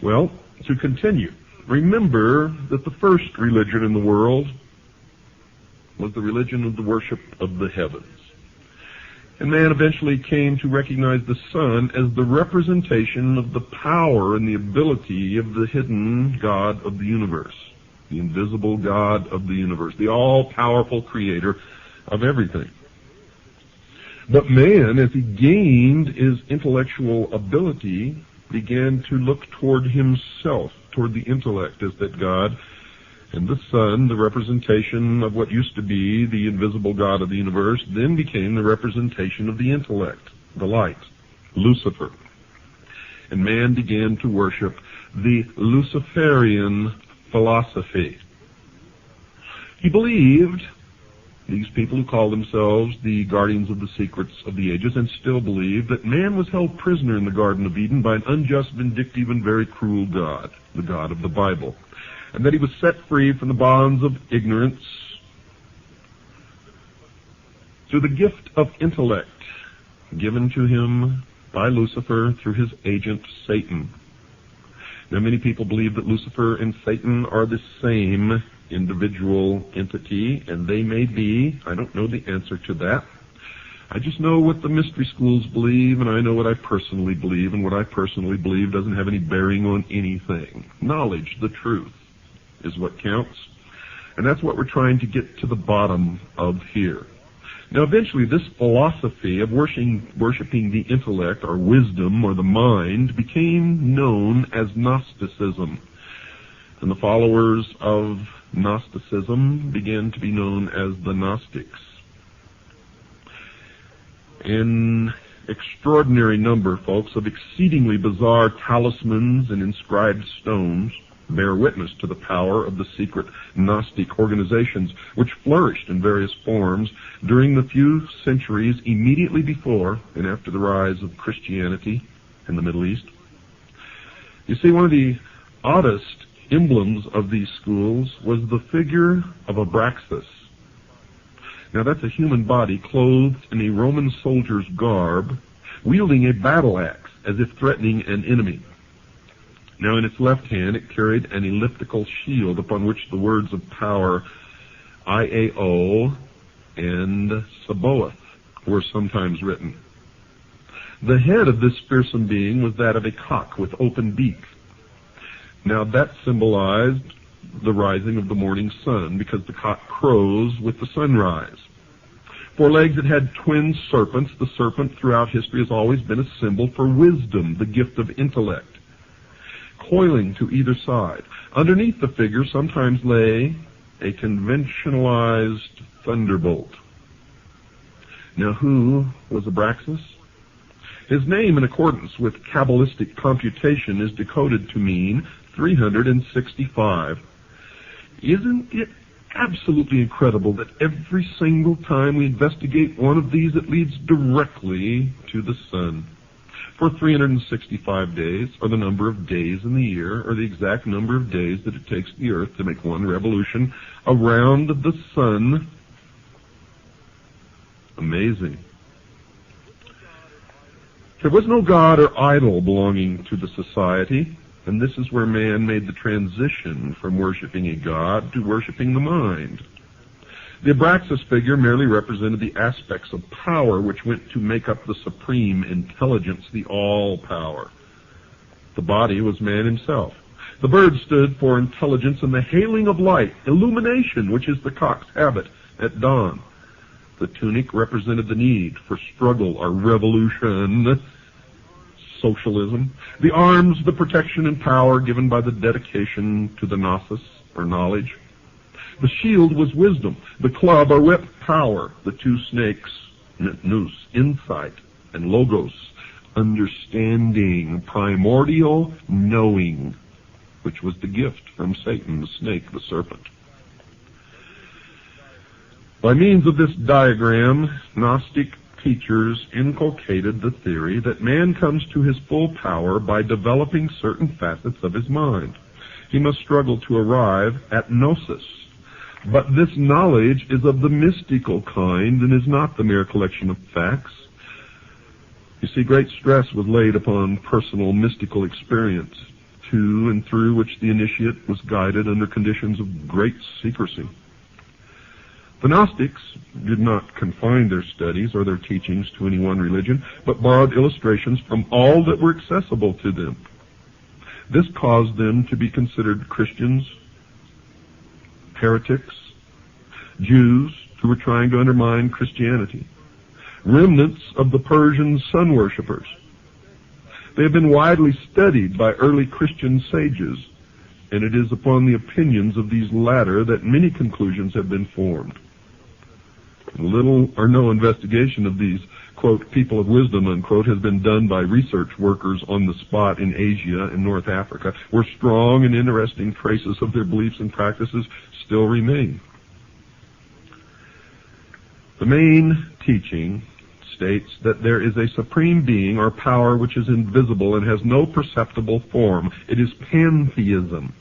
Well, to continue, remember that the first religion in the world was the religion of the worship of the heavens. And man eventually came to recognize the sun as the representation of the power and the ability of the hidden God of the universe, the invisible God of the universe, the all-powerful creator of everything. But man, as he gained his intellectual ability, began to look toward himself, toward the intellect as that God, and the sun, the representation of what used to be the invisible God of the universe, then became the representation of the intellect, the light, Lucifer. And man began to worship the Luciferian philosophy. He believed, these people who call themselves the guardians of the secrets of the ages, and still believe, that man was held prisoner in the Garden of Eden by an unjust, vindictive, and very cruel God, the God of the Bible, and that he was set free from the bonds of ignorance through the gift of intellect given to him by Lucifer through his agent Satan. Now, many people believe that Lucifer and Satan are the same individual entity, and they may be. I don't know the answer to that. I just know what the mystery schools believe, and I know what I personally believe, and what I personally believe doesn't have any bearing on anything. Knowledge, the truth, is what counts, and that's what we're trying to get to the bottom of here. Now, eventually, this philosophy of worshiping the intellect, or wisdom, or the mind, became known as Gnosticism, and the followers of Gnosticism began to be known as the Gnostics. An extraordinary number, folks, of exceedingly bizarre talismans and inscribed stones bear witness to the power of the secret Gnostic organizations, which flourished in various forms during the few centuries immediately before and after the rise of Christianity in the Middle East. You see, one of the oddest emblems of these schools was the figure of Abraxas. Now, that's a human body clothed in a Roman soldier's garb, wielding a battle axe as if threatening an enemy. Now, in its left hand, it carried an elliptical shield upon which the words of power Iao and Sabaoth were sometimes written. The head of this fearsome being was that of a cock with open beak. Now, that symbolized the rising of the morning sun, because the cock crows with the sunrise. 4 legs, it had twin serpents. The serpent throughout history has always been a symbol for wisdom, the gift of intellect, coiling to either side. Underneath the figure sometimes lay a conventionalized thunderbolt. Now, who was Abraxas? His name, in accordance with Kabbalistic computation, is decoded to mean 365. Isn't it absolutely incredible that every single time we investigate one of these, it leads directly to the sun? For 365 days, or the number of days in the year, or the exact number of days that it takes the earth to make one revolution around the sun. Amazing. There was no god or idol belonging to the society, and this is where man made the transition from worshiping a god to worshiping the mind. The Abraxas figure merely represented the aspects of power which went to make up the supreme intelligence, the all-power. The body was man himself. The bird stood for intelligence and the hailing of light, illumination, which is the cock's habit at dawn. The tunic represented the need for struggle or revolution, socialism. The arms, the protection and power given by the dedication to the gnosis, or knowledge. The shield was wisdom. The club, or whip, power. The 2 snakes, nous, insight, and logos, understanding, primordial knowing, which was the gift from Satan, the snake, the serpent. By means of this diagram, Gnostic teachers inculcated the theory that man comes to his full power by developing certain facets of his mind. He must struggle to arrive at gnosis. But this knowledge is of the mystical kind and is not the mere collection of facts. You see, great stress was laid upon personal mystical experience. to and through which the initiate was guided under conditions of great secrecy. The Gnostics did not confine their studies or their teachings to any one religion, but borrowed illustrations from all that were accessible to them. This caused them to be considered Christians, heretics, Jews who were trying to undermine Christianity, remnants of the Persian sun worshippers. They have been widely studied by early Christian sages, and it is upon the opinions of these latter that many conclusions have been formed. Little or no investigation of these, quote, people of wisdom, unquote, has been done by research workers on the spot in Asia and North Africa, where strong and interesting traces of their beliefs and practices still remain. The main teaching states that there is a supreme being or power which is invisible and has no perceptible form. It is pantheism.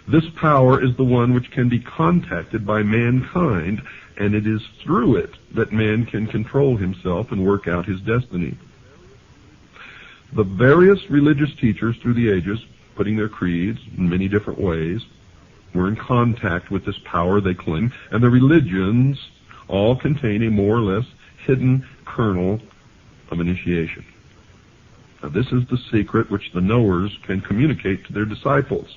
This power is the one which can be contacted by mankind, and it is through it that man can control himself and work out his destiny. The various religious teachers through the ages, putting their creeds in many different ways, were in contact with this power they claim, and the religions all contain a more or less hidden kernel of initiation. Now, this is the secret which the knowers can communicate to their disciples.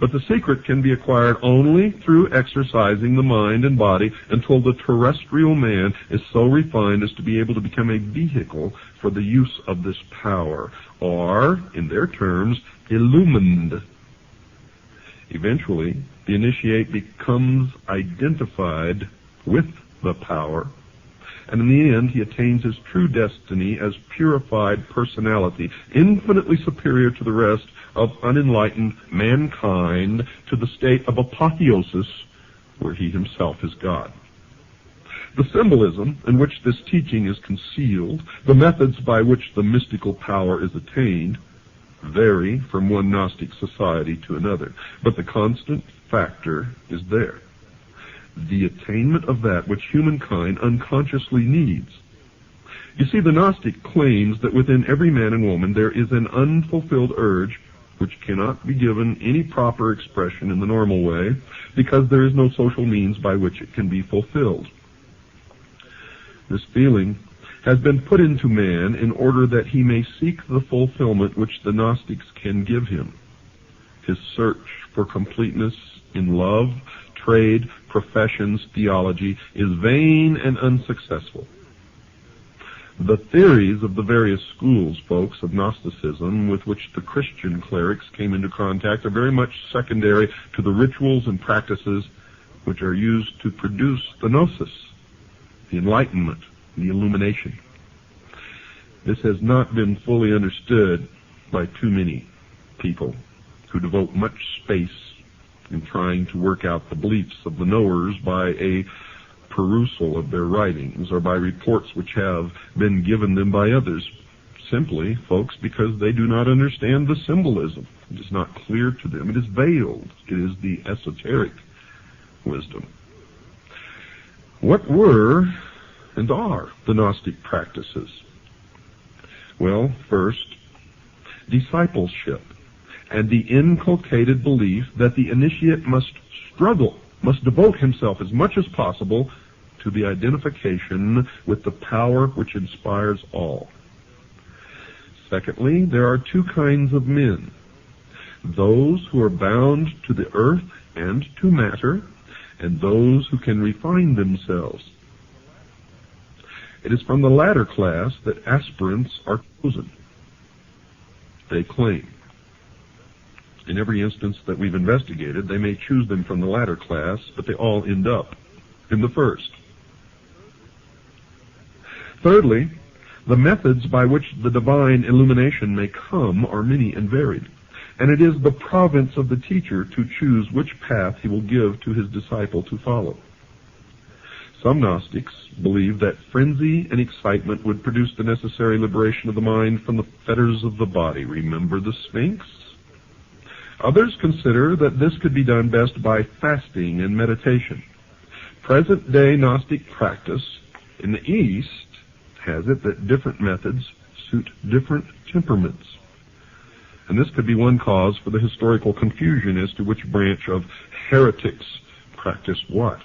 But the secret can be acquired only through exercising the mind and body until the terrestrial man is so refined as to be able to become a vehicle for the use of this power, or, in their terms, illumined. Eventually, the initiate becomes identified with the power, and in the end he attains his true destiny as purified personality, infinitely superior to the rest of unenlightened mankind, to the state of apotheosis, where he himself is God. The symbolism in which this teaching is concealed, the methods by which the mystical power is attained, vary from one Gnostic society to another, but the constant factor is there: the attainment of that which humankind unconsciously needs. You see, the Gnostic claims that within every man and woman there is an unfulfilled urge which cannot be given any proper expression in the normal way, because there is no social means by which it can be fulfilled. This feeling has been put into man in order that he may seek the fulfillment which the Gnostics can give him. His search for completeness in love, trade, professions, theology is vain and unsuccessful. The theories of the various schools, folks, of Gnosticism with which the Christian clerics came into contact are very much secondary to the rituals and practices which are used to produce the gnosis, the enlightenment, the illumination. This has not been fully understood by too many people who devote much space in trying to work out the beliefs of the knowers by a perusal of their writings or by reports which have been given them by others, simply, folks, because they do not understand the symbolism. It is not clear to them. It is veiled. It is the esoteric wisdom. What were and are the Gnostic practices? Well, first, discipleship, and the inculcated belief that the initiate must struggle, must devote himself as much as possible to the identification with the power which inspires all. Secondly, there are two kinds of men: those who are bound to the earth and to matter, and those who can refine themselves. It is from the latter class that aspirants are chosen. They claim. In every instance that we've investigated, they may choose them from the latter class, but they all end up in the first. Thirdly, the methods by which the divine illumination may come are many and varied, and it is the province of the teacher to choose which path he will give to his disciple to follow. Some Gnostics believe that frenzy and excitement would produce the necessary liberation of the mind from the fetters of the body. Remember the Sphinx? Others consider that this could be done best by fasting and meditation. Present-day Gnostic practice in the East has it that different methods suit different temperaments. And this could be one cause for the historical confusion as to which branch of heretics practiced what.